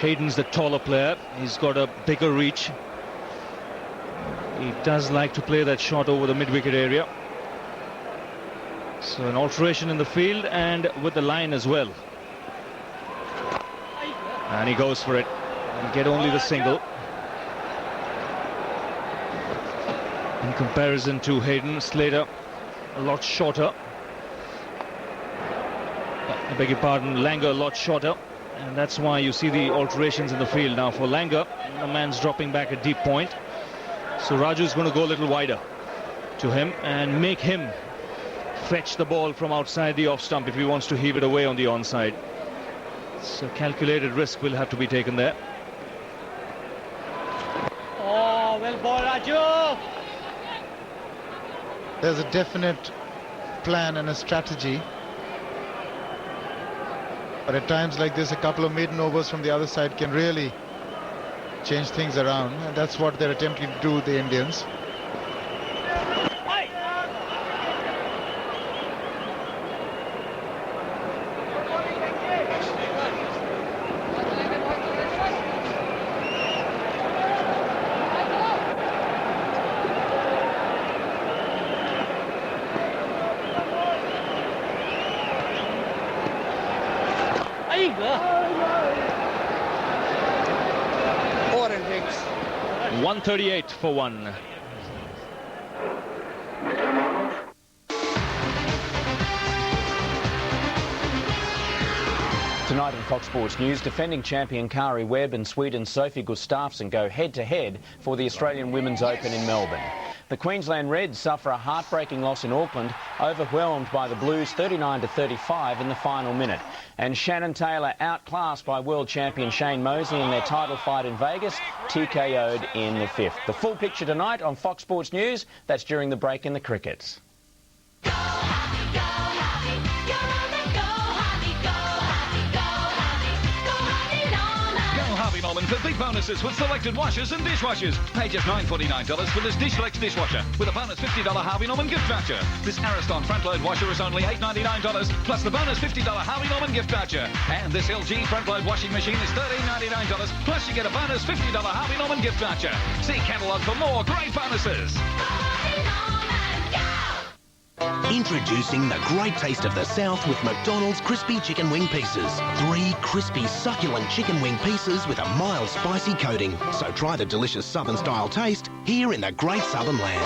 Hayden's the taller player. He's got a bigger reach. He does like to play that shot over the mid-wicket area. So an alteration in the field and with the line as well. And he goes for it. And get only the single. In comparison to Hayden, Slater a lot shorter. I beg your pardon, Langer a lot shorter. And that's why you see the alterations in the field. Now for Langer, the man's dropping back a deep point. So Raju's going to go a little wider to him and make him fetch the ball from outside the off stump if he wants to heave it away on the onside. So calculated risk will have to be taken there. Oh, well ball, Raju! There's a definite plan and a strategy. But at times like this, a couple of maiden overs from the other side can really change things around. And that's what they're attempting to do, the Indians. Aí, 138 for one. Tonight in Fox Sports News, defending champion Kari Webb and Sweden's Sophie Gustafsson go head-to-head for the Australian Women's Open in Melbourne. The Queensland Reds suffer a heartbreaking loss in Auckland, overwhelmed by the Blues 39-35 in the final minute. And Shannon Taylor outclassed by world champion Shane Mosley in their title fight in Vegas, TKO'd in the fifth. The full picture tonight on Fox Sports News. That's during the break in the cricket. For big bonuses with selected washers and dishwashers. Pay just $949 for this Dishlex dishwasher with a bonus $50 Harvey Norman gift voucher. This Ariston front-load washer is only $899 plus the bonus $50 Harvey Norman gift voucher. And this LG front-load washing machine is $1399 plus you get a bonus $50 Harvey Norman gift voucher. See catalogue for more great bonuses. Introducing the great taste of the South with McDonald's crispy chicken wing pieces. 3 crispy, succulent chicken wing pieces with a mild spicy coating. So try the delicious Southern style taste here in the great Southern land.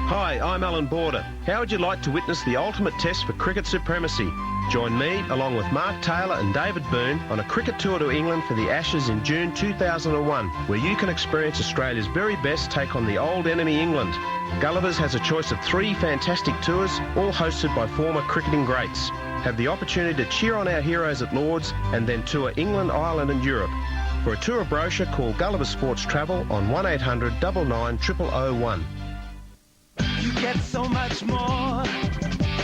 Hi, I'm Alan Border. How would you like to witness the ultimate test for cricket supremacy? Join me, along with Mark Taylor and David Byrne, on a cricket tour to England for the Ashes in June 2001, where you can experience Australia's very best take on the old enemy England. Gulliver's has a choice of 3 fantastic tours, all hosted by former cricketing greats. Have the opportunity to cheer on our heroes at Lord's and then tour England, Ireland and Europe. For a tour brochure, call Gulliver Sports Travel on 1800 99 0001. You get so much more.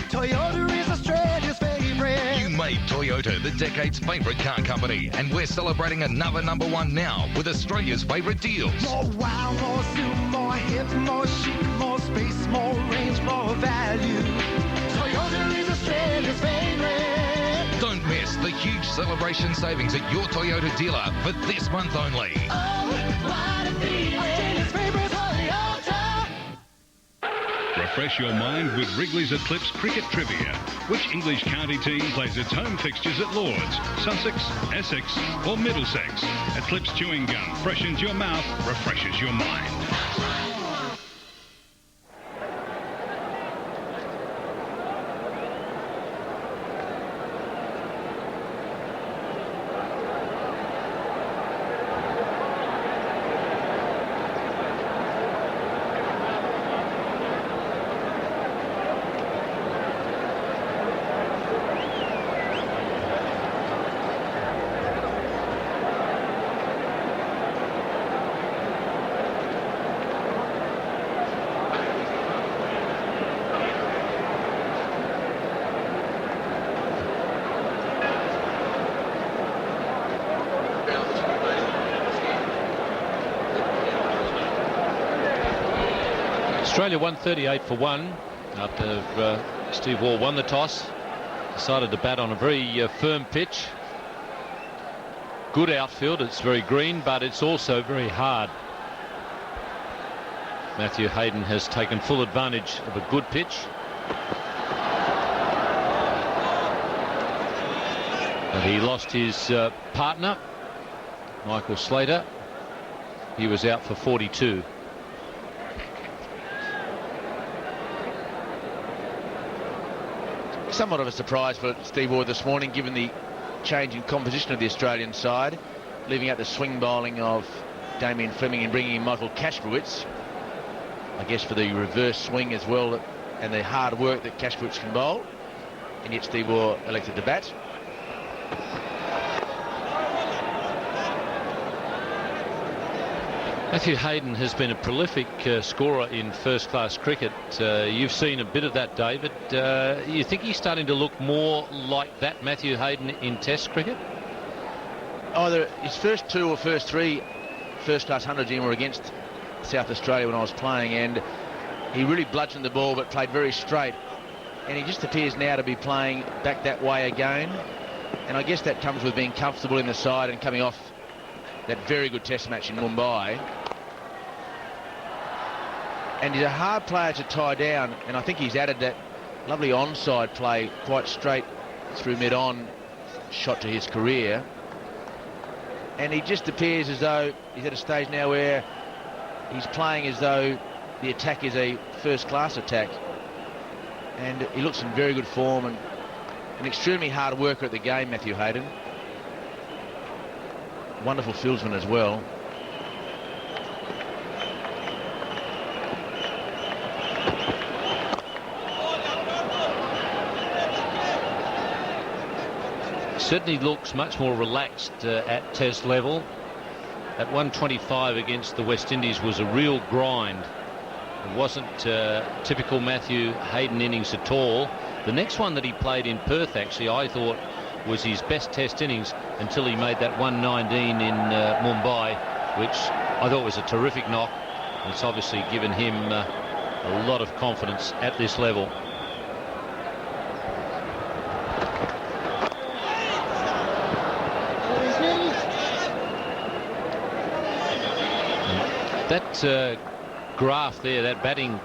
Toyota is Australia's favourite. You made Toyota the decade's favourite car company, and we're celebrating another #1 now with Australia's favourite deals. More wow, more zoom, more hip, more chic, more space, more range, more value. Toyota is Australia's favourite. Don't miss the huge celebration savings at your Toyota dealer for this month only. Oh, what a feeling. Australia's favourite Toyota. Refresh your mind with Wrigley's Eclipse Cricket Trivia. Which English county team plays its home fixtures at Lord's? Sussex, Essex or Middlesex? Eclipse Chewing Gum freshens your mouth, refreshes your mind. Australia 138 for 1 after Steve Waugh won the toss, decided to bat on a very firm pitch, good outfield. It's very green, but it's also very hard. Matthew Hayden has taken full advantage of a good pitch. And he lost his partner, Michael Slater. He was out for 42. Somewhat of a surprise for Steve Waugh this morning, given the change in composition of the Australian side, leaving out the swing bowling of Damien Fleming and bringing in Michael Kasprowicz, I guess for the reverse swing as well, and the hard work that Kasprowicz can bowl, and yet Steve Waugh elected to bat. Matthew Hayden has been a prolific scorer in first-class cricket. You've seen a bit of that, David. You think he's starting to look more like that Matthew Hayden in Test cricket? Either his first two or first three first-class hundreds in were against South Australia when I was playing, and he really bludgeoned the ball but played very straight. And he just appears now to be playing back that way again. And I guess that comes with being comfortable in the side and coming off that very good Test match in Mumbai. And he's a hard player to tie down, and I think he's added that lovely onside play quite straight through mid-on shot to his career. And he just appears as though he's at a stage now where he's playing as though the attack is a first-class attack. And he looks in very good form and an extremely hard worker at the game, Matthew Hayden. Wonderful fieldsman as well. Certainly looks much more relaxed at Test level. At 125 against the West Indies was a real grind. It wasn't typical Matthew Hayden innings at all. The next one that he played in Perth, actually, I thought was his best Test innings until he made that 119 in Mumbai, which I thought was a terrific knock. It's obviously given him a lot of confidence at this level. That graph there, that batting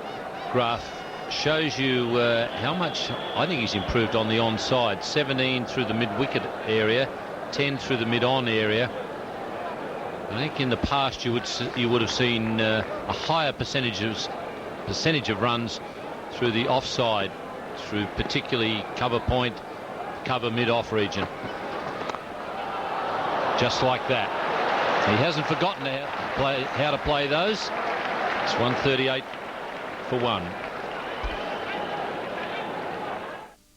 graph, shows you how much I think he's improved on the onside. 17 through the mid-wicket area, 10 through the mid-on area. I think in the past you would have seen a higher percentage of runs through the offside, through particularly cover point, cover mid-off region. Just like that. He hasn't forgotten how to play those. It's 138 for 1.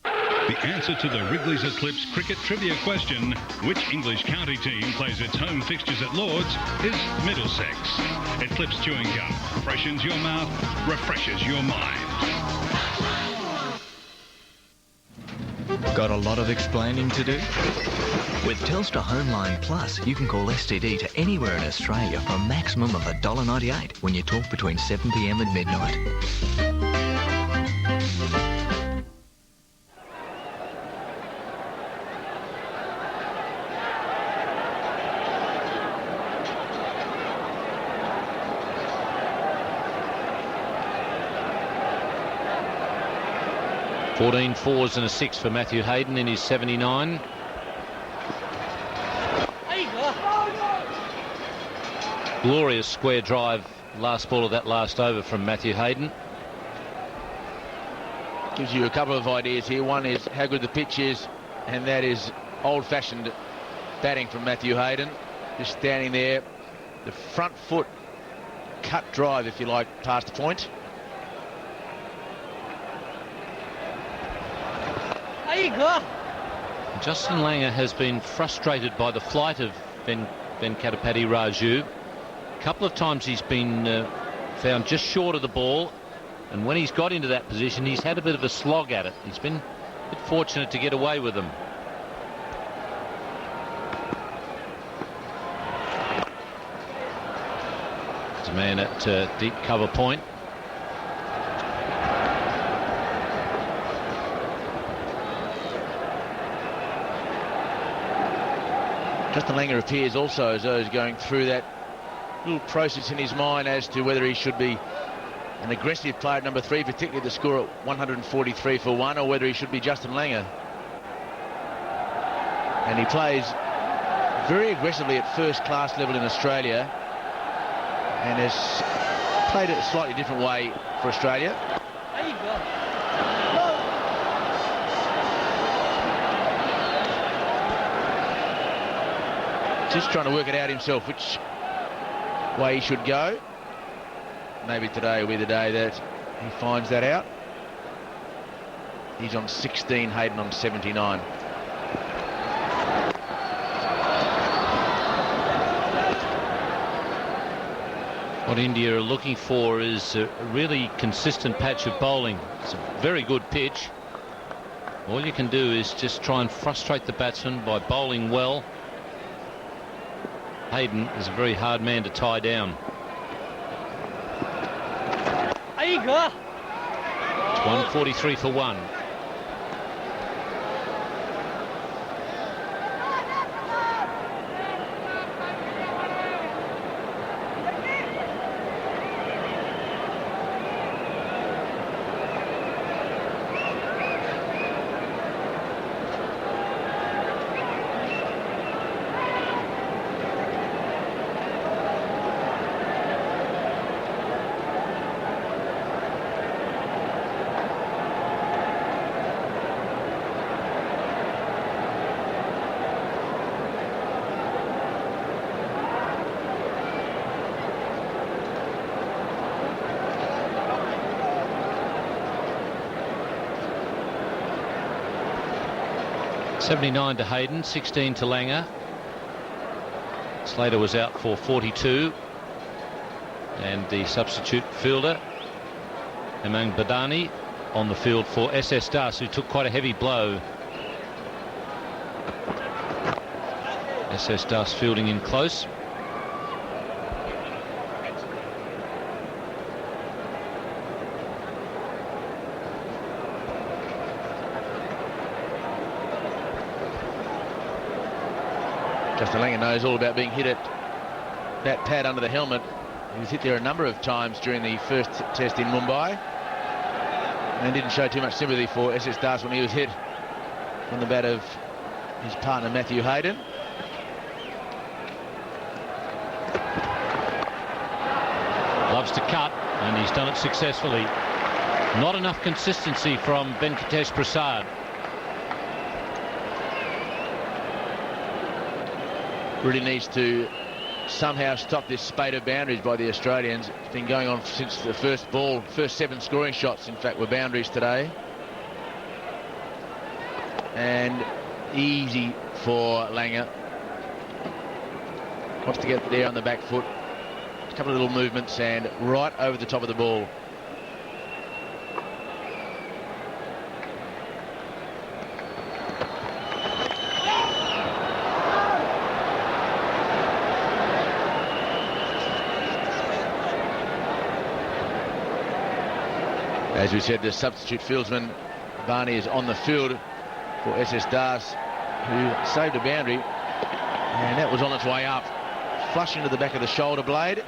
The answer to the Wrigley's Eclipse cricket trivia question, which English county team plays its home fixtures at Lord's, is Middlesex. Eclipse chewing gum freshens your mouth, refreshes your mind. Got a lot of explaining to do? With Telstra Homeline Plus, you can call STD to anywhere in Australia for a maximum of $1.98 when you talk between 7 p.m. and midnight. Fourteen fours and a 6 for Matthew Hayden in his 79. Glorious square drive, last ball of that last over from Matthew Hayden. Gives you a couple of ideas here. One is how good the pitch is, and that is old-fashioned batting from Matthew Hayden. Just standing there, the front foot cut drive, if you like, past the point. There you go. Justin Langer has been frustrated by the flight of Venkatapati Raju. A couple of times he's been found just short of the ball, and when he's got into that position he's had a bit of a slog at it. He's been a bit fortunate to get away with them. There's a man at deep cover point. Justin Langer appears also as though he's going through that little process in his mind as to whether he should be an aggressive player at number 3, particularly the score at 143 for 1, or whether he should be Justin Langer. And he plays very aggressively at first class level in Australia and has played it a slightly different way for Australia. There you go. Just trying to work it out himself which way he should go. Maybe today will be the day that he finds that out. He's on 16, Hayden on 79. What India are looking for is a really consistent patch of bowling. It's a very good pitch. All you can do is just try and frustrate the batsman by bowling well. Hayden is a very hard man to tie down. There you go. It's 143 for 1. .79 to Hayden, 16 to Langer. Slater was out for 42. And the substitute fielder, Emang Badani, on the field for SS Das, who took quite a heavy blow. SS Das fielding in close. Justin Langer knows all about being hit at that pad under the helmet. He was hit there a number of times during the first test in Mumbai and didn't show too much sympathy for SS Das when he was hit from the bat of his partner Matthew Hayden. Loves to cut, and he's done it successfully. Not enough consistency from Venkatesh Prasad. Really needs to somehow stop this spate of boundaries by the Australians. It's been going on since the first ball. First 7 scoring shots, in fact, were boundaries today. And easy for Langer. Wants to get there on the back foot. A couple of little movements and right over the top of the ball. As we said, the substitute fieldsman Barney is on the field for SS Das, who saved a boundary, and that was on its way up, flush into the back of the shoulder blade.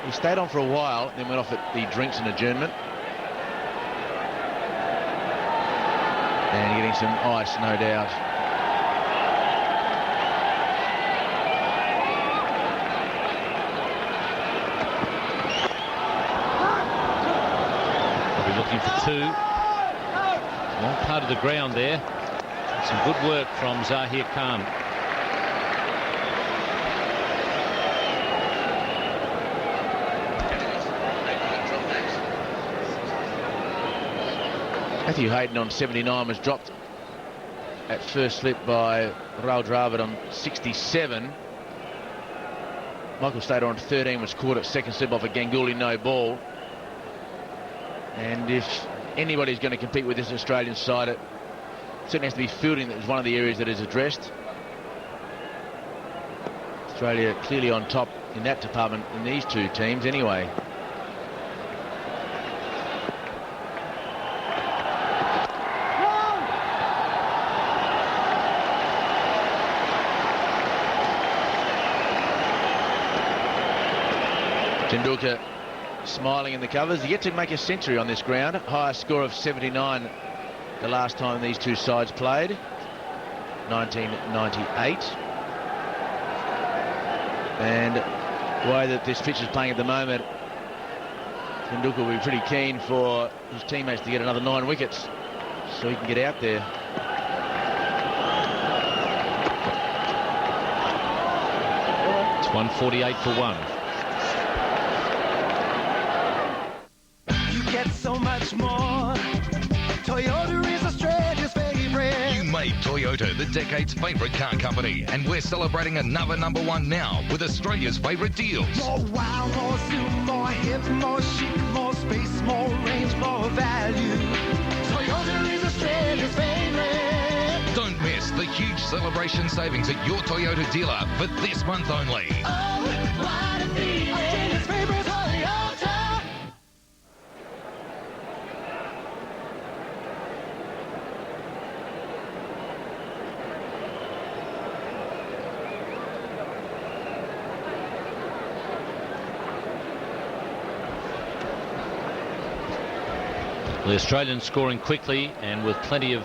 He stayed on for a while, then went off at the drinks and adjournment. And getting some ice, no doubt. Looking for 2. Long part of the ground there. Some good work from Zahir Khan. Matthew Hayden on 79 was dropped at first slip by Rahul Dravid on 67. Michael Slater on 13 was caught at second slip off a Ganguly no ball. And if anybody's going to compete with this Australian side, it certainly has to be fielding. That is one of the areas that is addressed. Australia clearly on top in that department in these two teams anyway. Tendulkar smiling in the covers. Yet to make a century on this ground. Highest score of 79 the last time these two sides played, 1998. And the way that this pitch is playing at the moment, Tendulkar will be pretty keen for his teammates to get another 9 wickets so he can get out there. It's 148 for 1. You get so much more. Toyota is Australia's favourite. You made Toyota the decade's favourite car company, and we're celebrating another #1 now with Australia's favourite deals. More wow, more zoom, more hip, more chic, more space, more range, more value. Toyota is Australia's favourite. Don't miss the huge celebration savings at your Toyota dealer for this month only. Oh, what a feeling. Australia's favourite Toyota. The Australians scoring quickly and with plenty of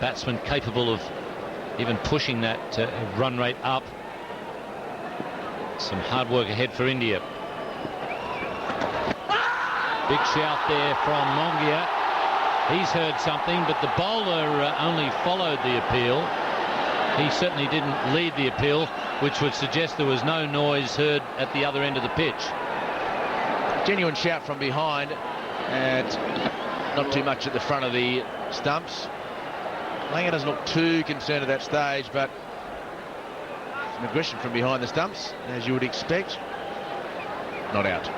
batsmen capable of even pushing that run rate up. Some hard work ahead for India. Big shout there from Mongia. He's heard something, but the bowler only followed the appeal. He certainly didn't lead the appeal, which would suggest there was no noise heard at the other end of the pitch. Genuine shout from behind, and not too much at the front of the stumps. Langer doesn't look too concerned at that stage, but some aggression from behind the stumps, as you would expect. Not out.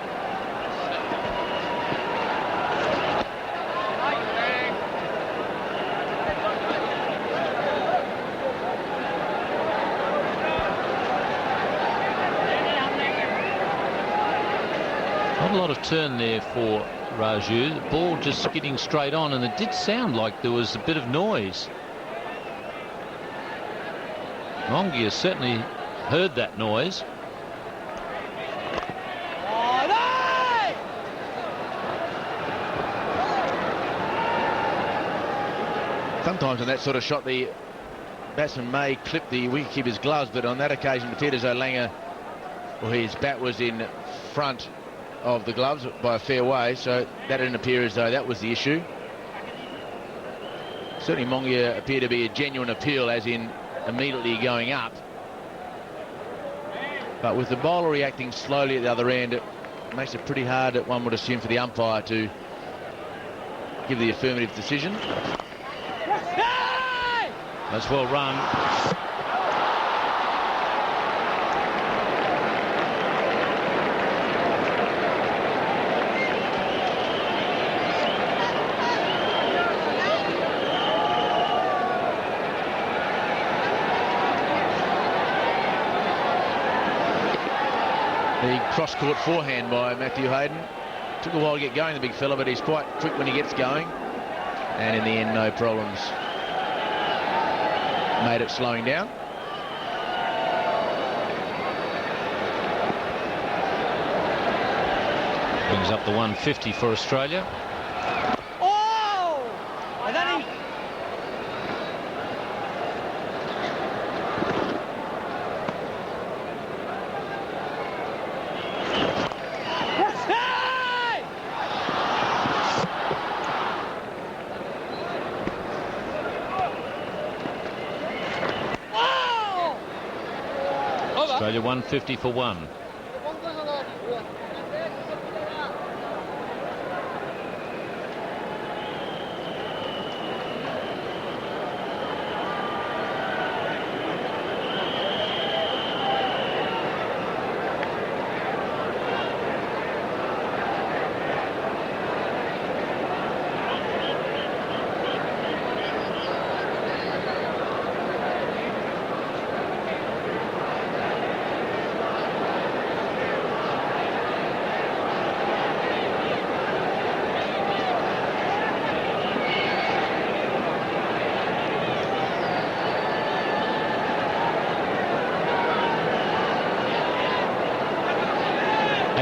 Not a lot of turn there for Raju. The ball just skidding straight on, and it did sound like there was a bit of noise. Mongia certainly heard that noise. Sometimes on that sort of shot the batsman may clip the wicketkeeper's gloves, but on that occasion it appeared as though Langer, or his bat was in front of the gloves by a fair way, so that didn't appear as though that was the issue. Certainly Mongia appeared to be a genuine appeal, as in immediately going up. But with the bowler reacting slowly at the other end, it makes it pretty hard, one would assume, for the umpire to give the affirmative decision. That's well run. The cross-court forehand by Matthew Hayden. Took a while to get going, the big fella, but he's quite quick when he gets going. And in the end, no problems. Made it slowing down. Brings up the 150 for Australia. Oh! And then he... Australia 150 for 1.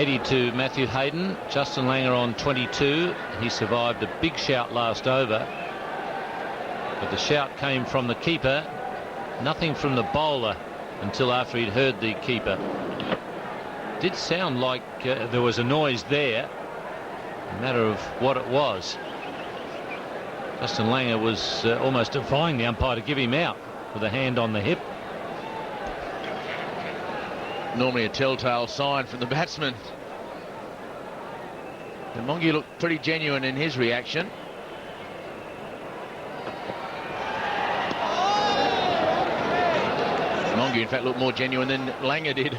80 to Matthew Hayden. Justin Langer on 22. He survived a big shout last over, but the shout came from the keeper, nothing from the bowler until after he'd heard the keeper. Did sound like there was a noise there, a matter of what it was. Justin Langer was almost defying the umpire to give him out with a hand on the hip. Normally a telltale sign from the batsman. And Mongie looked pretty genuine in his reaction. Mongie, in fact, looked more genuine than Langer did.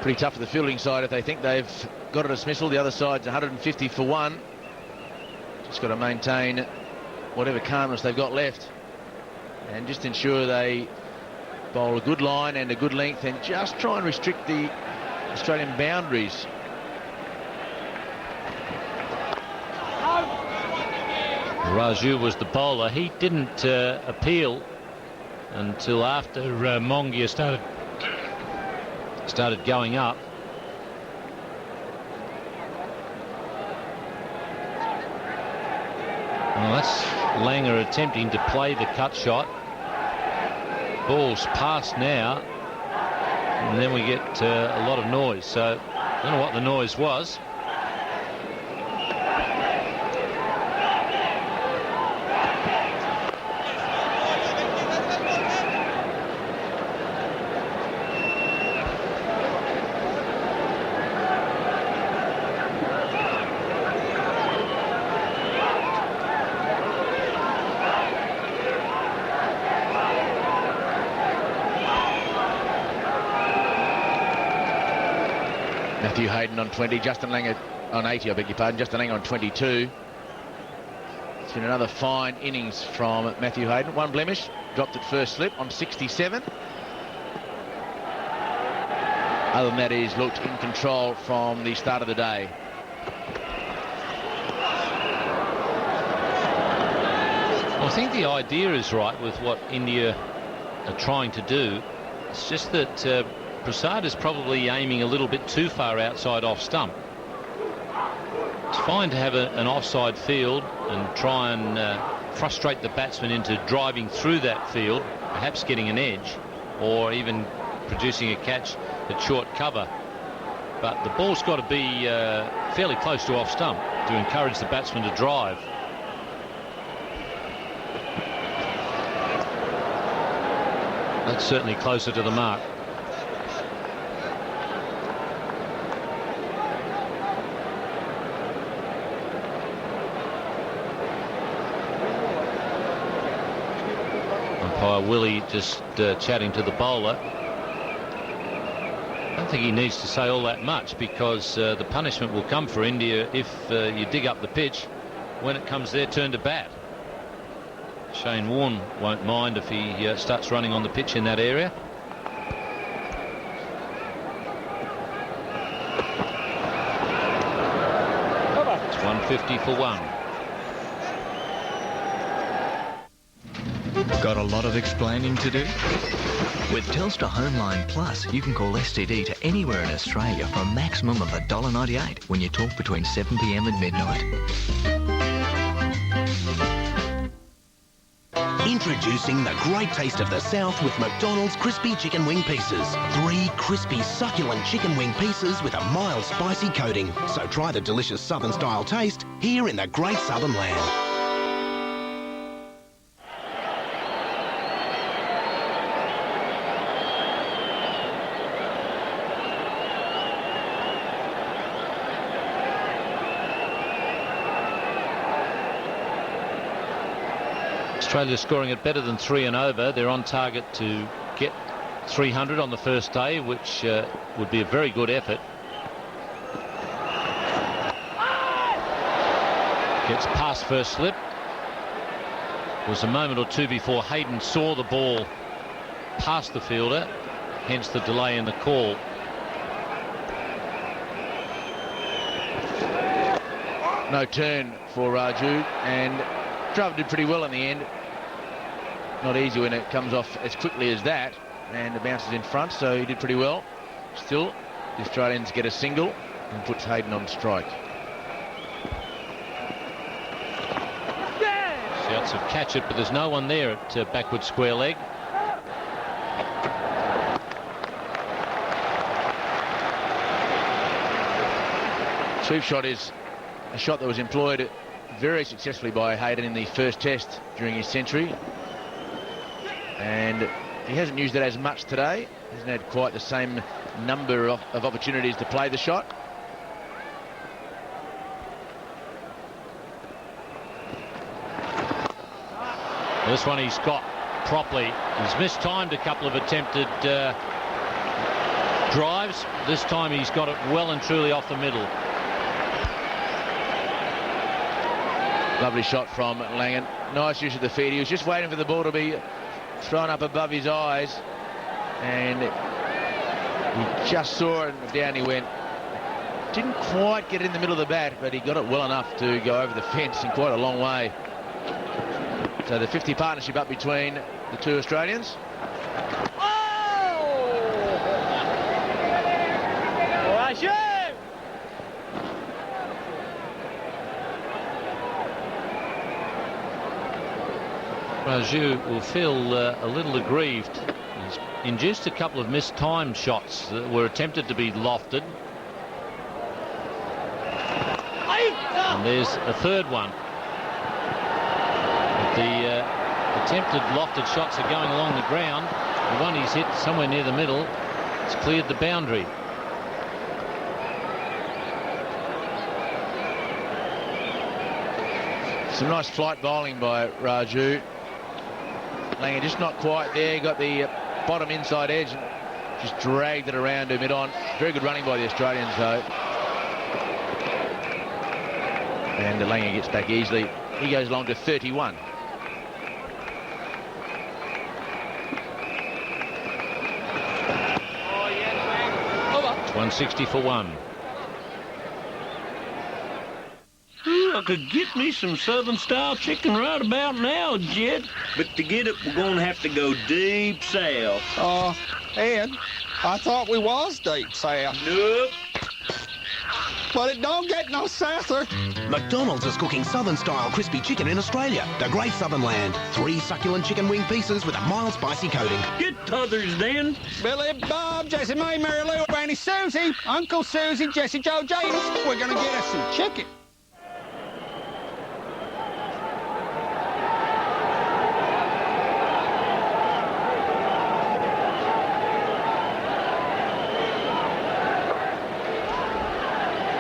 Pretty tough for the fielding side if they think they've got a dismissal. The other side's 150 for one. Just got to maintain whatever calmness they've got left and just ensure they bowl a good line and a good length and just try and restrict the Australian boundaries. Raju was the bowler. He didn't appeal until after Mongia started going up. Well, that's Langer attempting to play the cut shot. Ball's passed now, and then we get a lot of noise. So I don't know what the noise was. Matthew Hayden on 20, Justin Langer on 80, I beg your pardon, Justin Langer on 22. It's been another fine innings from Matthew Hayden. One blemish, dropped at first slip on 67. Other than that, he's looked in control from the start of the day. Well, I think the idea is right with what India are trying to do. It's just that Prasad is probably aiming a little bit too far outside off stump. It's fine to have an offside field and try and frustrate the batsman into driving through that field, perhaps getting an edge or even producing a catch at short cover. But the ball's got to be fairly close to off stump to encourage the batsman to drive. That's certainly closer to the mark. Umpire Willie just chatting to the bowler. I don't think he needs to say all that much, because the punishment will come for India if you dig up the pitch when it comes their turn to bat. Shane Warne won't mind if he starts running on the pitch in that area. It's 150 for one. Got a lot of explaining to do? With Telstra Homeline Plus, you can call STD to anywhere in Australia for a maximum of $1.98 when you talk between 7 p.m. and midnight. Introducing the great taste of the South with McDonald's crispy chicken wing pieces. 3 crispy, succulent chicken wing pieces with a mild spicy coating. So try the delicious Southern style taste here in the great Southern land. Australia scoring it better than 3 and over. They're on target to get 300 on the first day, which would be a very good effort. Gets past first slip. It was a moment or two before Hayden saw the ball past the fielder, hence the delay in the call. No turn for Raju, and Driver did pretty well in the end. Not easy when it comes off as quickly as that, and it bounces in front, so he did pretty well. Still, the Australians get a single and puts Hayden on strike. Shouts of catch it, but there's no one there at backward square leg. Sweep shot is a shot that was employed very successfully by Hayden in the first test during his century, and he hasn't used it as much today. He hasn't had quite the same number of opportunities to play the shot. This one he's got properly. He's mistimed a couple of attempted drives. This time he's got it well and truly off the middle. Lovely shot from Langan. Nice use of the feet. He was just waiting for the ball to be thrown up above his eyes, and he just saw it and down he went. Didn't quite get in the middle of the bat, but he got it well enough to go over the fence in quite a long way. So the 50 partnership up between the two Australians. Raju will feel a little aggrieved. He's induced a couple of mistimed shots that were attempted to be lofted. And there's a third one. But the attempted lofted shots are going along the ground. The one he's hit somewhere near the middle, it's cleared the boundary. Some nice flight bowling by Raju. Langer just not quite there. Got the bottom inside edge and just dragged it around to mid-on. Very good running by the Australians, though. And Langer gets back easily. He goes along to 31. It's 160 for one. I could get me some Southern-style chicken right about now, Jed. But to get it, we're going to have to go deep south. Ed, I thought we was deep south. Nope. But it don't get no souther. McDonald's is cooking Southern-style crispy chicken in Australia. The Great Southern Land. 3 succulent chicken wing pieces with a mild spicy coating. Get t'others then. Billy, Bob, Jessie, May, Mary Lou, Granny Susie, Uncle Susie, Jessie, Joe, James. We're going to get us some chicken.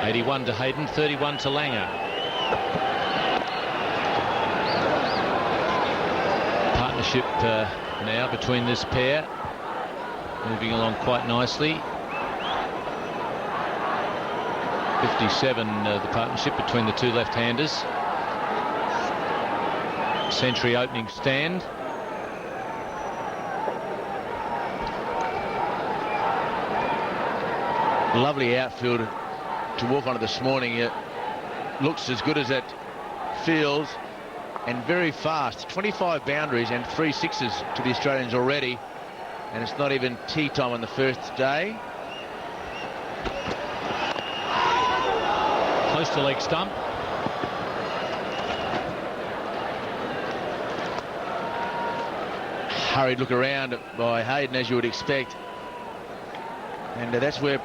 '81 to Hayden, 31 to Langer. Partnership now between this pair, moving along quite nicely. 57 the partnership between the two left-handers. Century opening stand. Lovely outfield to walk onto this morning. It looks as good as it feels, and very fast. 25 boundaries and 3 sixes to the Australians already, and it's not even tea time on the first day. Close to leg stump. Hurried look around by Hayden, as you would expect, and that's where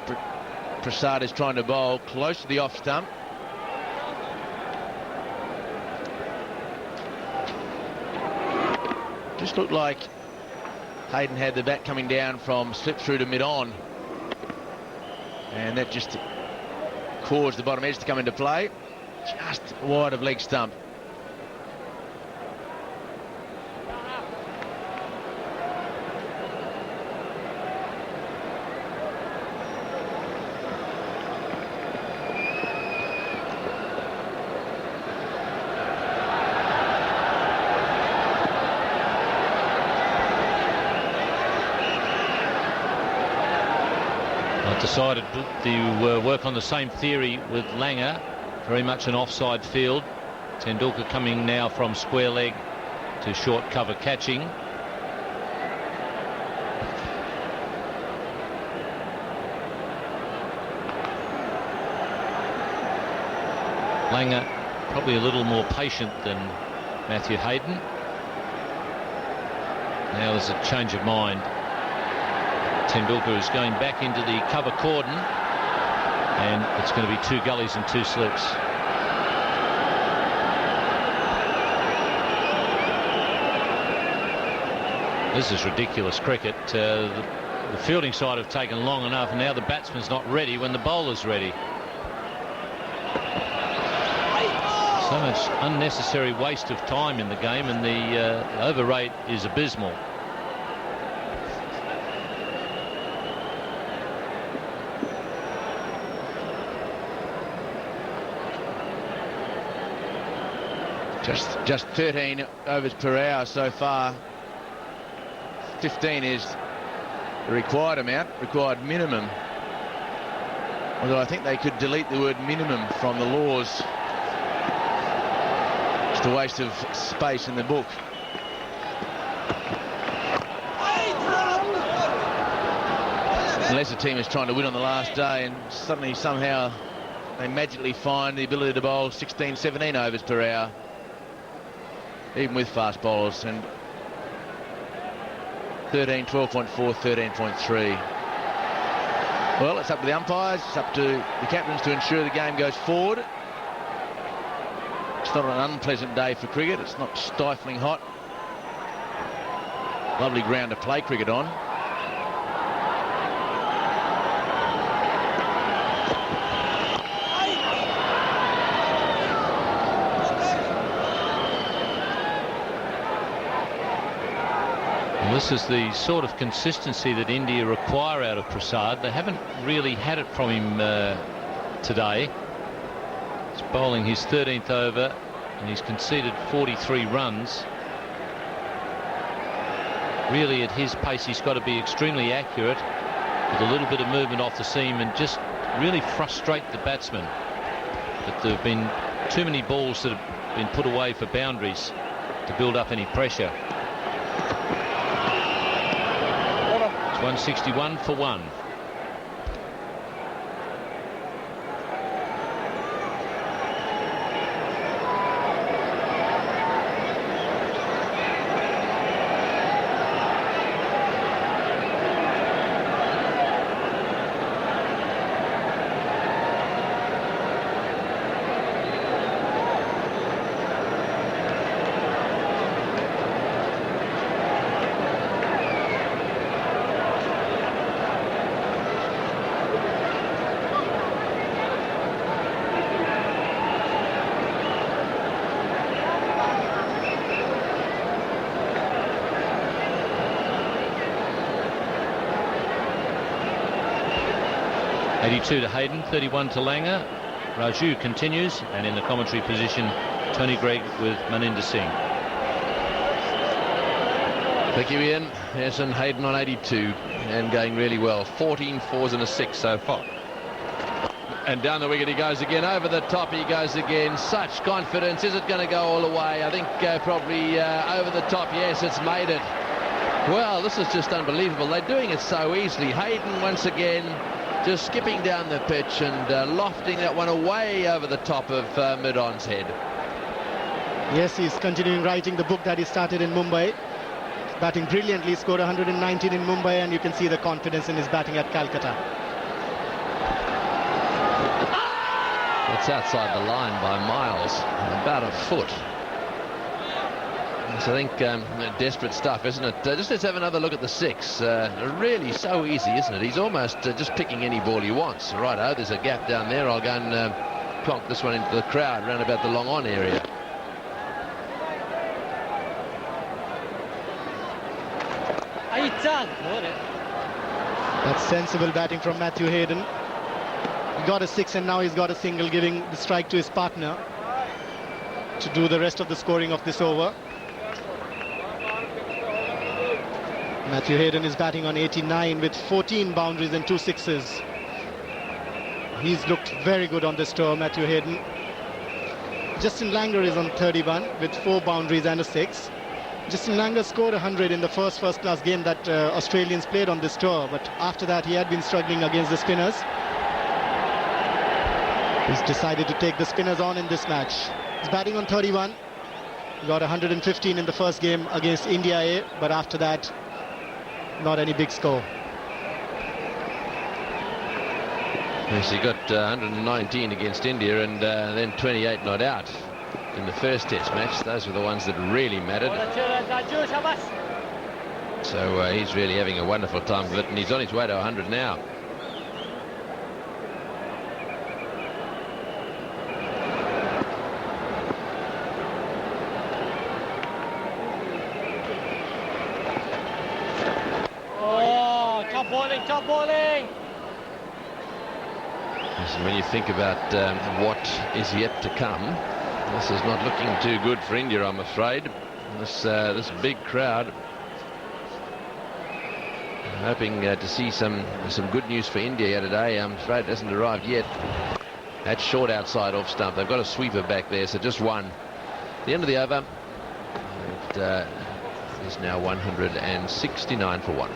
Prasad is trying to bowl, close to the off stump. Just looked like Hayden had the bat coming down from slip through to mid-on, and that just caused the bottom edge to come into play, just wide of leg stump. Decided to work on the same theory with Langer, very much an offside field. Tendulkar coming now from square leg to short cover catching. Langer probably a little more patient than Matthew Hayden. Now there's a change of mind. Tendulkar is going back into the cover cordon, and it's going to be 2 gullies and 2 slips. This is ridiculous cricket. The fielding side have taken long enough, and now the batsman's not ready when the bowler's ready. So much unnecessary waste of time in the game, and the over rate is abysmal. Just 13 overs per hour so far. 15 is the required amount, required minimum. Although I think they could delete the word minimum from the laws. Just a waste of space in the book. Unless a team is trying to win on the last day and suddenly somehow they magically find the ability to bowl 16, 17 overs per hour, even with fast bowlers, and 13, 12.4, 13.3. Well, it's up to the umpires, it's up to the captains to ensure the game goes forward. It's not an unpleasant day for cricket. It's not stifling hot. Lovely ground to play cricket on. Well, this is the sort of consistency that India require out of Prasad. They haven't really had it from him today. He's bowling his 13th over and he's conceded 43 runs. Really, at his pace, he's got to be extremely accurate with a little bit of movement off the seam and just really frustrate the batsman. But there have been too many balls that have been put away for boundaries to build up any pressure. It's 161 for 1. To Hayden, 31 to Langer. Raju continues, and in the commentary position, Tony Gregg with Maninder Singh. Thank you, Ian. Yes, and Hayden on 82 and going really well. 14 fours and a 6 so far. And down the wicket he goes again. Over the top he goes again. Such confidence. Is it going to go all the way? I think probably over the top. Yes, it's made it. Well, this is just unbelievable. They're doing it so easily. Hayden once again just skipping down the pitch and lofting that one away over the top of mid-on's head. Yes, he's continuing writing the book that he started in Mumbai. Batting brilliantly, scored 119 in Mumbai, and you can see the confidence in his batting at Calcutta. It's outside the line by miles, about a foot. So I think desperate stuff, isn't it? Just let's have another look at the 6. Really so easy, isn't it? He's almost just picking any ball he wants. Righto, there's a gap down there. I'll go and plonk this one into the crowd round about the long on area. That's sensible batting from Matthew Hayden. He got a 6 and now he's got a single, giving the strike to his partner to do the rest of the scoring of this over. Matthew Hayden is batting on 89 with 14 boundaries and 2 sixes. He's looked very good on this tour, Matthew Hayden. Justin Langer is on 31 with 4 boundaries and a 6. Justin Langer scored 100 in the first-class game that Australians played on this tour, but after that he had been struggling against the spinners. He's decided to take the spinners on in this match. He's batting on 31. He got 115 in the first game against India A, but after that, not any big score. Yes, he got 119 against India and then 28 not out in the first test match. Those were the ones that really mattered. So he's really having a wonderful time with it, and he's on his way to 100 now. Oh, top bowling. And when you think about what is yet to come, this is not looking too good for India, I'm afraid. This big crowd hoping to see some good news for India here today. I'm afraid it hasn't arrived yet. That's short outside off stump. They've got a sweeper back there, so just one. The end of the over. It is now 169 for 1.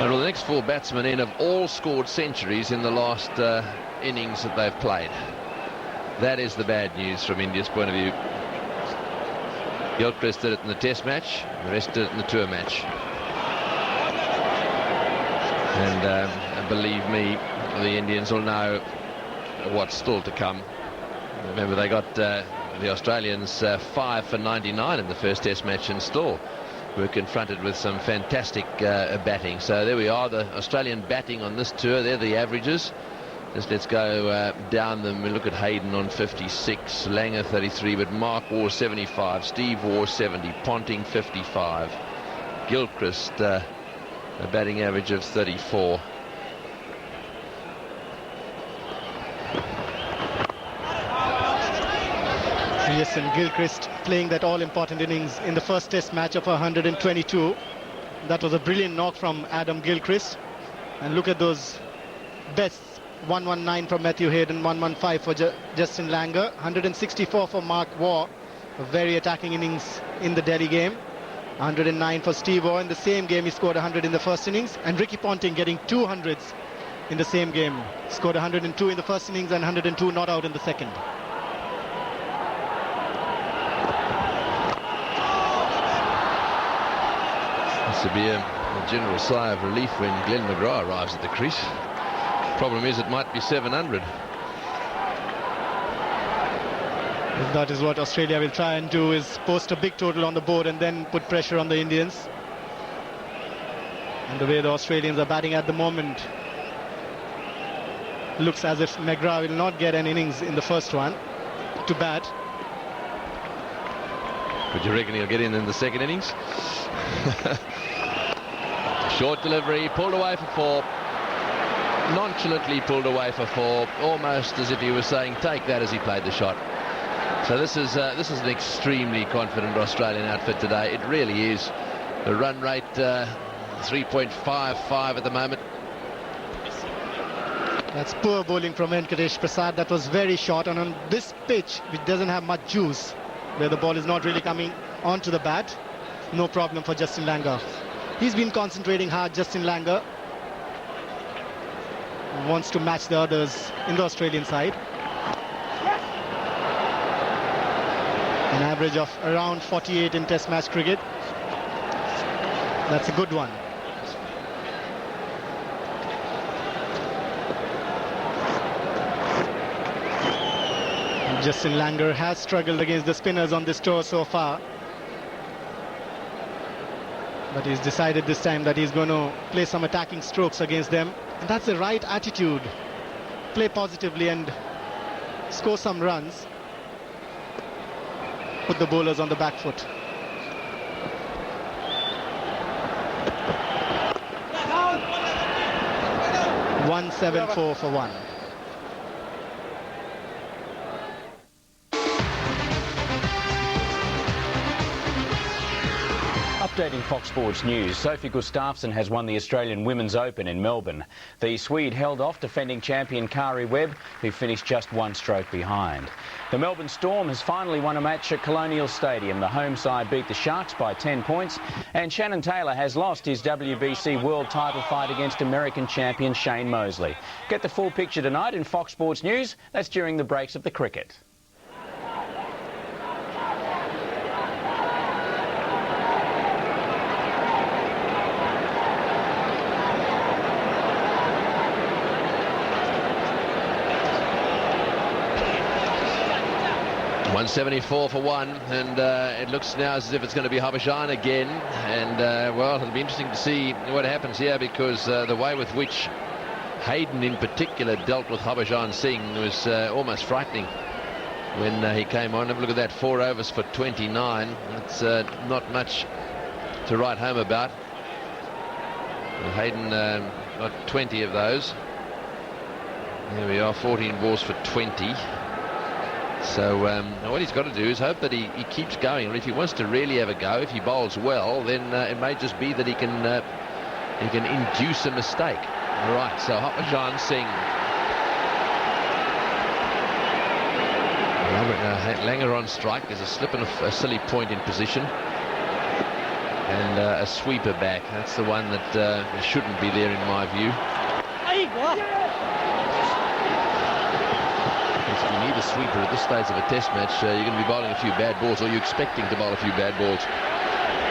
Well, the next 4 batsmen in have all scored centuries in the last innings that they've played. That is the bad news from India's point of view. Gilchrist did it in the test match, the rest did it in the tour match. And believe me, the Indians will know what's still to come. Remember, they got the Australians 5 for 99 in the first test match, and still were confronted with some fantastic batting. So there we are, the Australian batting on this tour. They're the averages. Just let's go down them. We look at Hayden on 56, Langer 33, but Mark Waugh 75, Steve Waugh 70, Ponting 55, Gilchrist a batting average of 34. Yes, and Gilchrist playing that all-important innings in the first test match of 122. That was a brilliant knock from Adam Gilchrist. And look at those best. 119 from Matthew Hayden, 115 for Justin Langer, 164 for Mark Waugh. A very attacking innings in the Delhi game. 109 for Steve Waugh. In the same game, he scored 100 in the first innings. And Ricky Ponting getting 200s in the same game. Scored 102 in the first innings and 102 not out in the second. To be a general sigh of relief when Glenn McGrath arrives at the crease. Problem is, it might be 700. That is what Australia will try and do, is post a big total on the board and then put pressure on the Indians. And the way the Australians are batting at the moment, looks as if McGrath will not get an innings in the first one to bat. But you reckon he'll get in the second innings? Short delivery, pulled away for 4. Nonchalantly pulled away for 4, almost as if he was saying, take that, as he played the shot. So this is an extremely confident Australian outfit today. It really is. The run rate 3.55 at the moment. That's poor bowling from Venkatesh Prasad. That was very short, and on this pitch, which doesn't have much juice, where the ball is not really coming onto the bat, no problem for Justin Langer. He's been concentrating hard, Justin Langer. Wants to match the others in the Australian side. An average of around 48 in Test match cricket. That's a good one. Justin Langer has struggled against the spinners on this tour so far, but he's decided this time that he's going to play some attacking strokes against them, and that's the right attitude. Play positively and score some runs. Put the bowlers on the back foot. .174 for 1. Updating Fox Sports News, Sophie Gustafsson has won the Australian Women's Open in Melbourne. The Swede held off defending champion Kari Webb, who finished just one stroke behind. The Melbourne Storm has finally won a match at Colonial Stadium. The home side beat the Sharks by 10 points, and Shannon Taylor has lost his WBC world title fight against American champion Shane Mosley. Get the full picture tonight in Fox Sports News. That's during the breaks of the cricket. .174 for 1, and it looks now as if it's going to be Habashan again, and well, it'll be interesting to see what happens here, because the way with which Hayden in particular dealt with Habashan Singh was almost frightening when he came on. Have a look at that, 4 overs for 29. That's not much to write home about. And Hayden got 20 of those. There we are, 14 balls for 20. So what he's got to do is hope that he keeps going, and if he wants to really have a go, if he bowls well, then it may just be that he can induce a mistake. All right, so Habashan Singh. Langer on strike. There's a slip and a silly point in position, and a sweeper back. That's the one that shouldn't be there in my view. If you need a sweeper at this stage of a test match, you're going to be bowling a few bad balls, or you're expecting to bowl a few bad balls.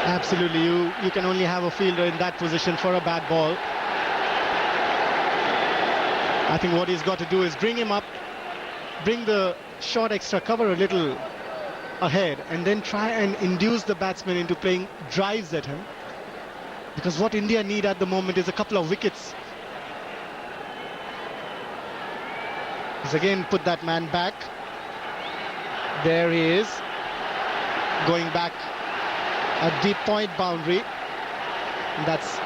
Absolutely, you can only have a fielder in that position for a bad ball. I think what he's got to do is bring him up, bring the short extra cover a little ahead, and then try and induce the batsman into playing drives at him, because what India need at the moment is a couple of wickets. He's again put that man back. There he is, going back a deep point boundary. And that's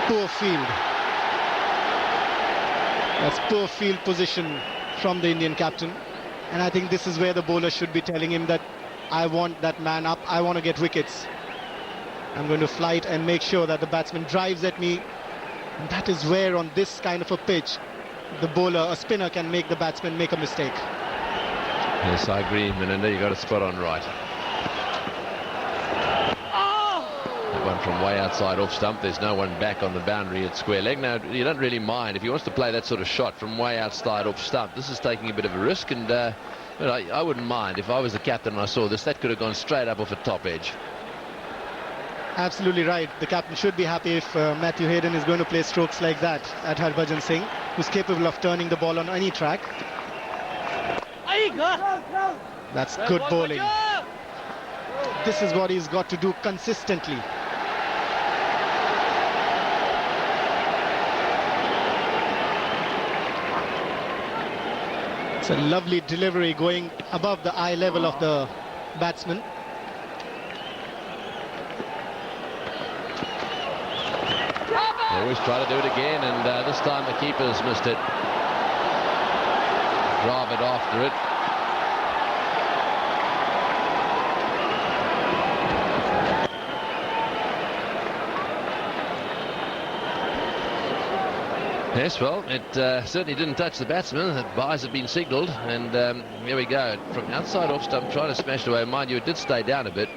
poor field. That's poor field position from the Indian captain. And I think this is where the bowler should be telling him that I want that man up, I want to get wickets. I'm going to flight and make sure that the batsman drives at me. And that is where, on this kind of a pitch, the bowler, a spinner, can make the batsman make a mistake. Yes, I agree, Melinda. You got it spot on right. That one from way outside off stump. There's no one back on the boundary at square leg. Now, you don't really mind if he wants to play that sort of shot from way outside off stump. This is taking a bit of a risk, and I wouldn't mind if I was the captain and I saw this. That could have gone straight up off a top edge. Absolutely right. The captain should be happy if Matthew Hayden is going to play strokes like that at Harbhajan Singh, who's capable of turning the ball on any track. That's good bowling. This is what he's got to do consistently. It's a lovely delivery going above the eye level of the batsman. They always try to do it again, and this time the keeper's missed it. Drive it after it. Yes, well, it certainly didn't touch the batsman. The byes have been signalled, and here we go. From outside off stump, trying to smash it away. Mind you, it did stay down a bit.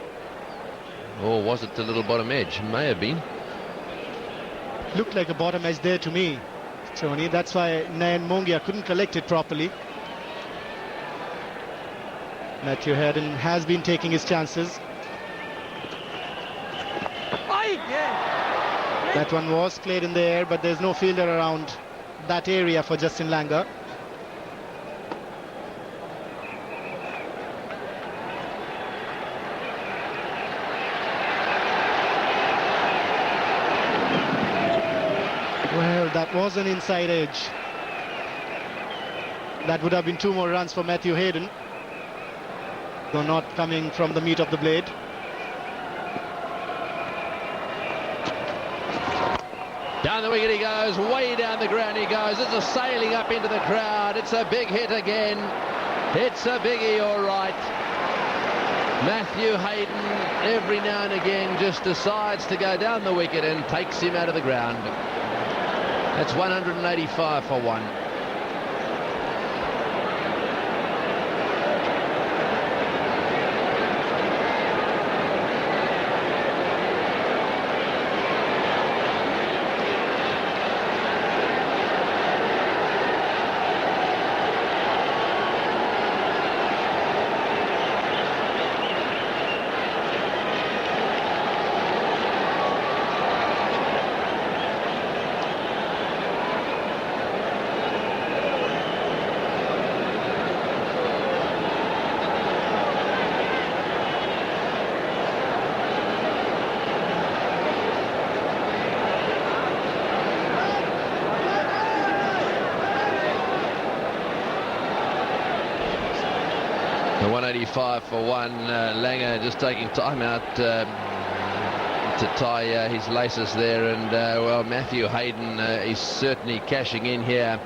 Or was it the little bottom edge? It may have been. Looked like a bottom edge there to me, Tony. That's why Nayan Mongia couldn't collect it properly. Matthew Hayden has been taking his chances. That one was played in the air, but there's no fielder around that area for Justin Langer. was an inside edge. That would have been 2 more runs for Matthew Hayden, though not coming from the meat of the blade. Down the wicket he goes, way down the ground he goes. It's a sailing up into the crowd. It's a big hit again. It's a biggie, all right. Matthew Hayden, every now and again, just decides to go down the wicket and takes him out of the ground. That's 185 for 1. The 185 for 1. Langer just taking time out to tie his laces there, and well, Matthew Hayden is certainly cashing in here,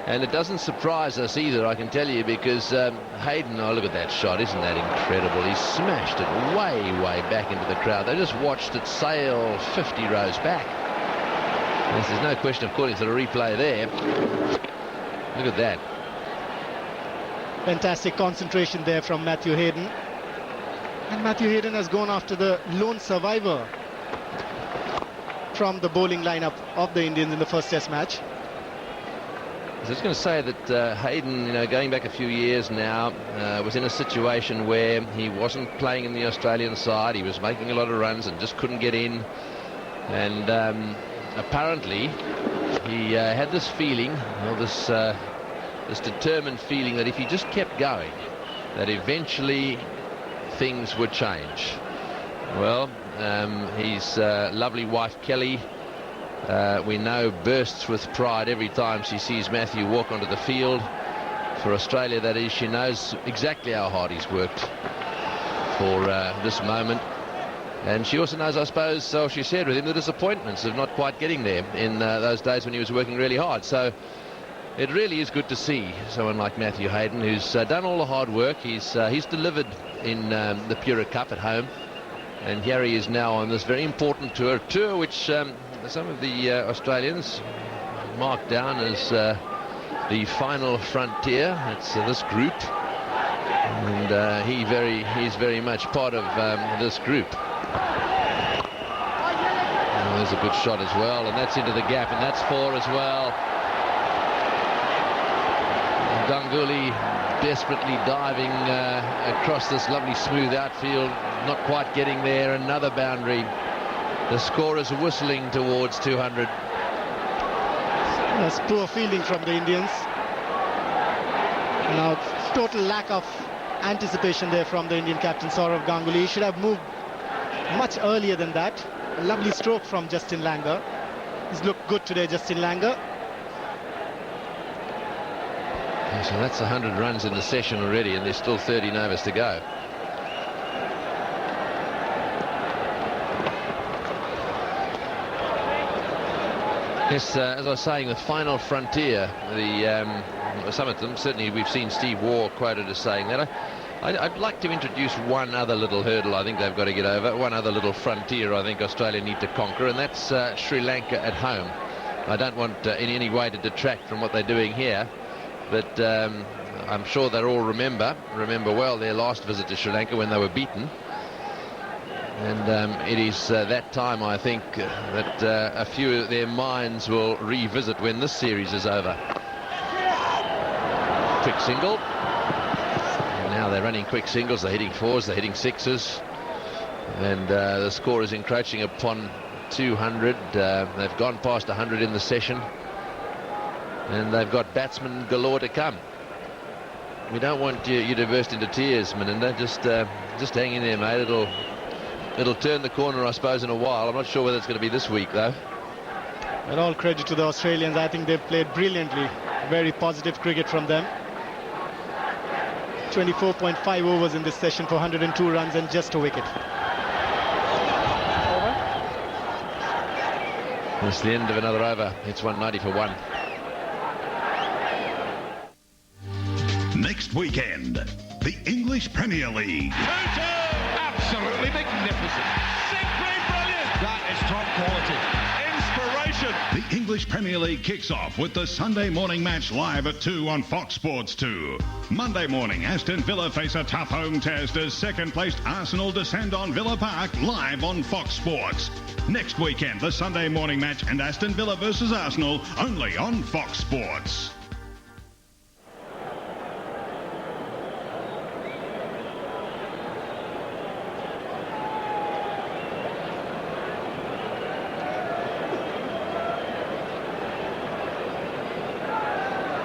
and it doesn't surprise us either, I can tell you, because Hayden, oh look at that shot, isn't that incredible? He smashed it way back into the crowd. They just watched it sail 50 rows back. There's no question of calling for the replay there. Look at that. Fantastic concentration there from Matthew Hayden. And Matthew Hayden has gone after the lone survivor from the bowling lineup of the Indians in the first Test match. I was going to say that Hayden, you know, going back a few years now, was in a situation where he wasn't playing in the Australian side. He was making a lot of runs and just couldn't get in. And apparently he had this feeling, or this determined feeling, that if he just kept going, that eventually things would change. Well, his lovely wife Kelly, we know, bursts with pride every time she sees Matthew walk onto the field. For Australia, that is. She knows exactly how hard he's worked for this moment. And she also knows, I suppose, so she shared with him the disappointments of not quite getting there in those days when he was working really hard. So it really is good to see someone like Matthew Hayden, who's done all the hard work. He's delivered in the Pura Cup at home, and here he is now on this very important tour which some of the Australians marked down as the final frontier. It's this group, and he's very much part of this group. Oh, there's a good shot as well, and that's into the gap, and that's 4 as well. Ganguly desperately diving across this lovely smooth outfield, not quite getting there. Another boundary. The scorers whistling towards 200. That's poor fielding from the Indians. Now, total lack of anticipation there from the Indian captain Sourav Ganguly. He should have moved much earlier than that. A lovely stroke from Justin Langer. He's looked good today, Justin Langer. So that's 100 runs in the session already, and there's still 13 overs to go. Yes, as I was saying, the final frontier, some of them, certainly we've seen Steve Waugh quoted as saying that. I'd like to introduce one other little hurdle I think they've got to get over, one other little frontier I think Australia need to conquer, and that's Sri Lanka at home. I don't want in any way to detract from what they're doing here, but I'm sure they'll all remember well their last visit to Sri Lanka when they were beaten. And it is that time, I think, that a few of their minds will revisit when this series is over. Quick single. And now they're running quick singles. They're hitting 4s, they're hitting 6s. And the score is encroaching upon 200. They've gone past 100 in the session. And they've got batsmen galore to come. We don't want you to burst into tears, Meninda. Just hang in there, mate. It'll turn the corner, I suppose, in a while. I'm not sure whether it's going to be this week, though. And all credit to the Australians. I think they've played brilliantly. Very positive cricket from them. 24.5 overs in this session for 102 runs and just a wicket. It's the end of another over. It's 190 for 1. Next weekend, the English Premier League. 2-2! Absolutely magnificent. Simply brilliant. That is top quality. Inspiration. The English Premier League kicks off with the Sunday morning match live at 2 on Fox Sports 2. Monday morning, Aston Villa face a tough home test as second-placed Arsenal descend on Villa Park live on Fox Sports. Next weekend, the Sunday morning match and Aston Villa versus Arsenal only on Fox Sports.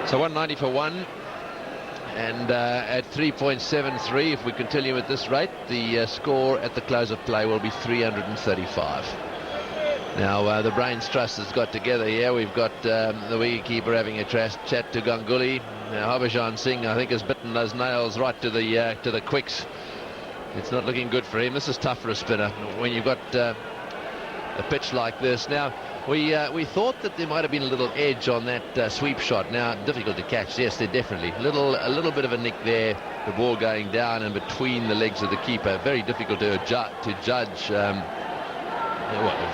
So 190 for 1, and at 3.73, if we continue at this rate, the score at the close of play will be 335. Now the Brains Trust has got together here. We've got the wicketkeeper having a chat to Ganguly. Now Harbhajan Singh, I think, has bitten those nails right to the quicks. It's not looking good for him. This is tough for a spinner when you've got a pitch like this. Now we thought that there might have been a little edge on that sweep shot. Now difficult to catch. Yes, there definitely a little bit of a nick there. The ball going down and between the legs of the keeper. Very difficult to judge.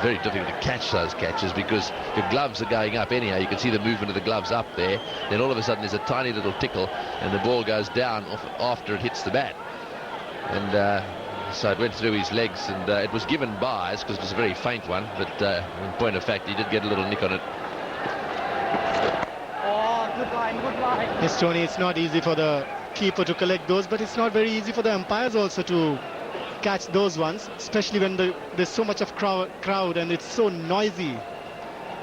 Very difficult to catch those catches because your gloves are going up anyhow. You can see the movement of the gloves up there. Then all of a sudden there's a tiny little tickle and the ball goes down after it hits the bat. And so it went through his legs, and it was given bys because it was a very faint one, but in point of fact he did get a little nick on it. Oh, good line. Yes, Tony, it's not easy for the keeper to collect those, but it's not very easy for the umpires also to catch those ones, especially when there's so much of crowd and it's so noisy.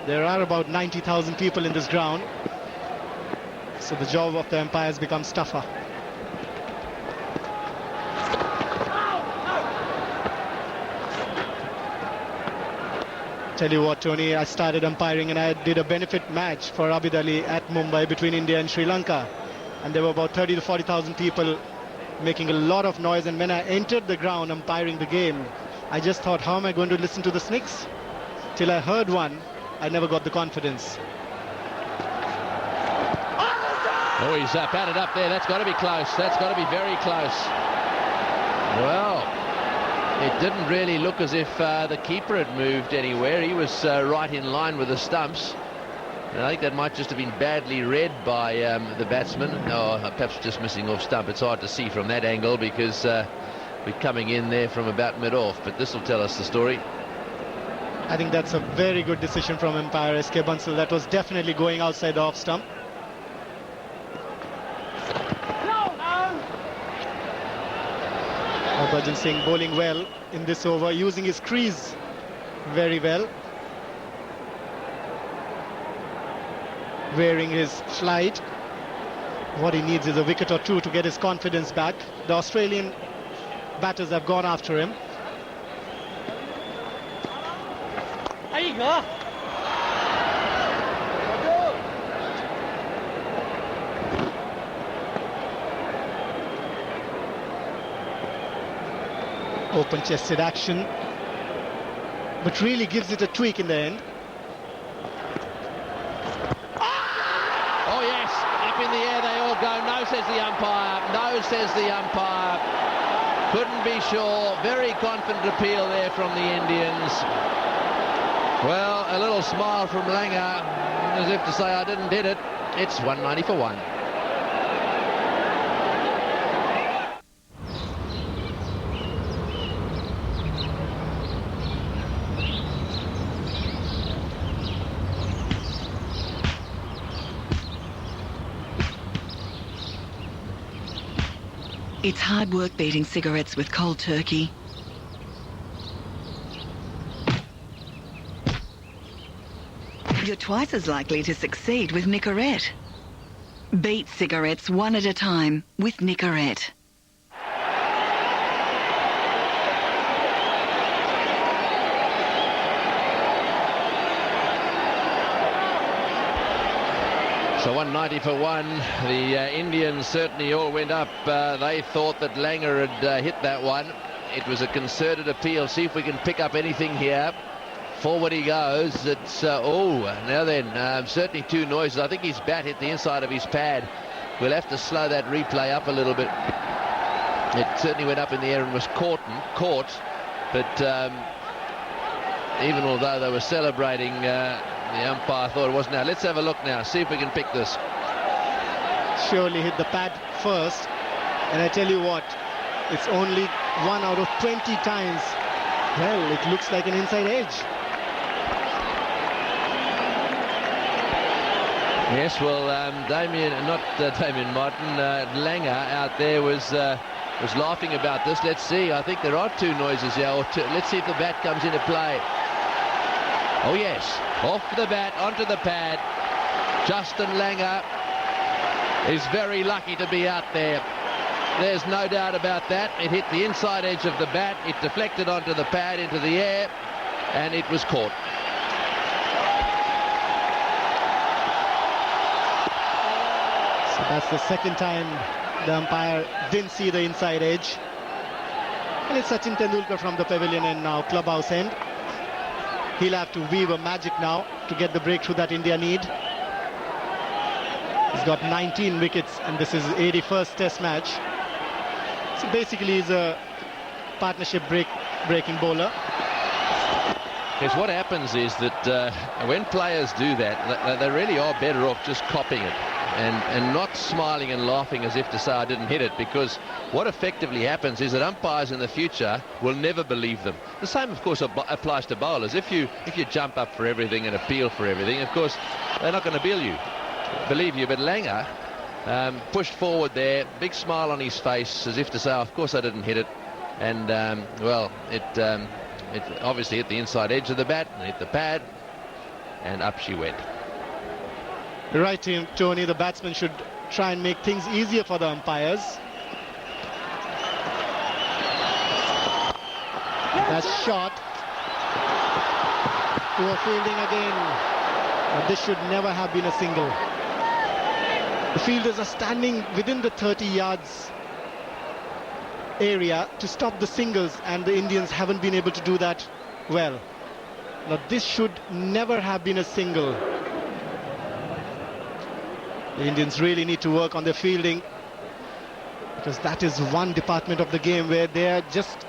There are about 90,000 people in this ground, so the job of the umpires becomes tougher. Tell you what, Tony, I started umpiring and I did a benefit match for Abid Ali at Mumbai between India and Sri Lanka, and there were about 30 to 40,000 people making a lot of noise. And when I entered the ground umpiring the game, I just thought, how am I going to listen to the Snicks? Till I heard one, I never got the confidence. Oh, he's batted up there. That's got to be close. That's got to be very close. Well, it didn't really look as if the keeper had moved anywhere. He was right in line with the stumps. And I think that might just have been badly read by the batsman, or perhaps just missing off stump. It's hard to see from that angle because we're coming in there from about mid-off, but this will tell us the story. I think that's a very good decision from umpire S.K. Bansal. That was definitely going outside the off stump. Harbhajan Singh bowling well in this over, using his crease very well. Wearing his flight. What he needs is a wicket or two to get his confidence back. The Australian batters have gone after him. There you go. Open-chested action, but really gives it a tweak in the end. Oh yes, up in the air they all go. No, says the umpire. No, says the umpire. Couldn't be sure. Very confident appeal there from the Indians. Well, a little smile from Langer, as if to say, I didn't hit it. It's 190 for 1. It's hard work beating cigarettes with cold turkey. You're twice as likely to succeed with Nicorette. Beat cigarettes one at a time with Nicorette. So 190 for one. The Indians certainly all went up. They thought that Langer had hit that one. It was a concerted appeal. See if we can pick up anything here. Forward he goes. It's now then, certainly two noises. I think his bat hit the inside of his pad. We'll have to slow that replay up a little bit. It certainly went up in the air and was caught. But even although they were celebrating, the umpire thought it wasn't. Now let's have a look now. See if we can pick this. Surely hit the pad first, and I tell you what, it's only 1 out of 20 times. Well, it looks like an inside edge. Yes, well, Damien Martin, Langer out there was laughing about this. Let's see. I think there are two noises here. Let's see if the bat comes into play. Oh yes, off the bat onto the pad. Justin Langer is very lucky to be out there. There's no doubt about that. It hit the inside edge of the bat. It deflected onto the pad into the air, and it was caught. So that's the second time the umpire didn't see the inside edge. And it's Sachin Tendulkar from the pavilion end now, clubhouse end. He'll have to weave a magic now to get the breakthrough that India need. He's got 19 wickets, and this is 81st Test match. So basically, he's a partnership breaking bowler. Yes, what happens is that when players do that, they really are better off just copying it and not smiling and laughing as if to say I didn't hit it, because what effectively happens is that umpires in the future will never believe them. The same, of course, applies to bowlers. If you jump up for everything and appeal for everything, of course, they're not going to believe you. But Langer pushed forward there, big smile on his face, as if to say, oh, of course I didn't hit it. And, well, it obviously hit the inside edge of the bat and hit the pad, and up she went. Right, Tony, the batsman should try and make things easier for the umpires. That shot. Poor fielding again. But this should never have been a single. The fielders are standing within the 30 yards area to stop the singles, and the Indians haven't been able to do that well. Now this should never have been a single. The Indians really need to work on their fielding, because that is one department of the game where they are just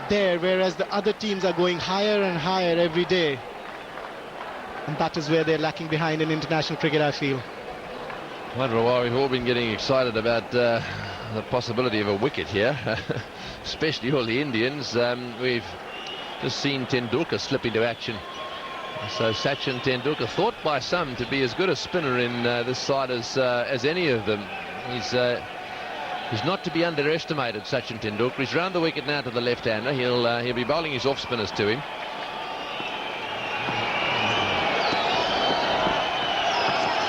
there, whereas the other teams are going higher and higher every day. And that is where they're lacking behind in international cricket, I feel. I wonder why we've all been getting excited about the possibility of a wicket here, especially all the Indians. We've just seen Tendulkar slip into action. So Sachin Tendulkar, thought by some to be as good a spinner in this side as any of them. He's not to be underestimated, Sachin Tendulkar. He's round the wicket now to the left-hander. He'll be bowling his off-spinners to him.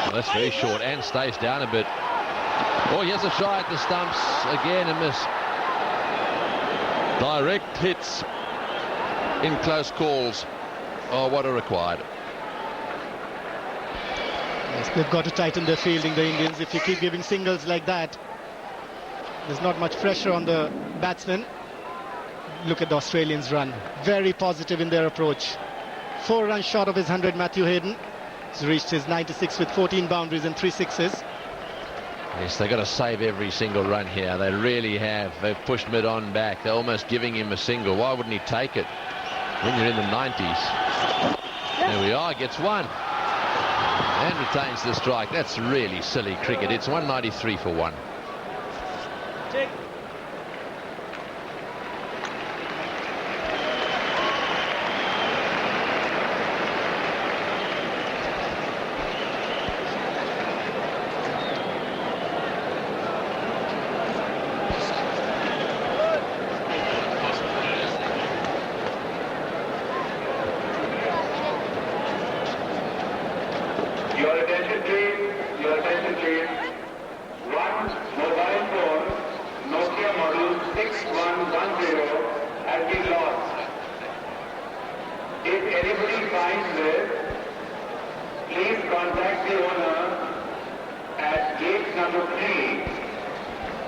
Well, that's very short and stays down a bit. Oh, he has a try at the stumps. Again, a miss. Direct hits in close calls. Oh, what are required. Yes, they've got to tighten their fielding, the Indians. If you keep giving singles like that, there's not much pressure on the batsmen. Look at the Australians run. Very positive in their approach. 4 runs short of his 100, Matthew Hayden. He's reached his 96 with 14 boundaries and 3 sixes. Yes, they've got to save every single run here. They really have. They've pushed mid-on back. They're almost giving him a single. Why wouldn't he take it when you're in the 90s? There we are, gets one. And retains the strike. That's really silly cricket. It's 193 for one. Take. Your attention please. One mobile phone, Nokia model 6110 has been lost. If anybody finds it, please contact the owner number 3.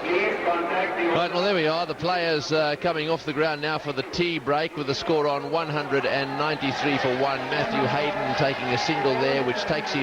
Please contact the... Right, well, there we are. The players coming off the ground now for the tea break with the score on 193 for 1. Matthew Hayden taking a single there, which takes his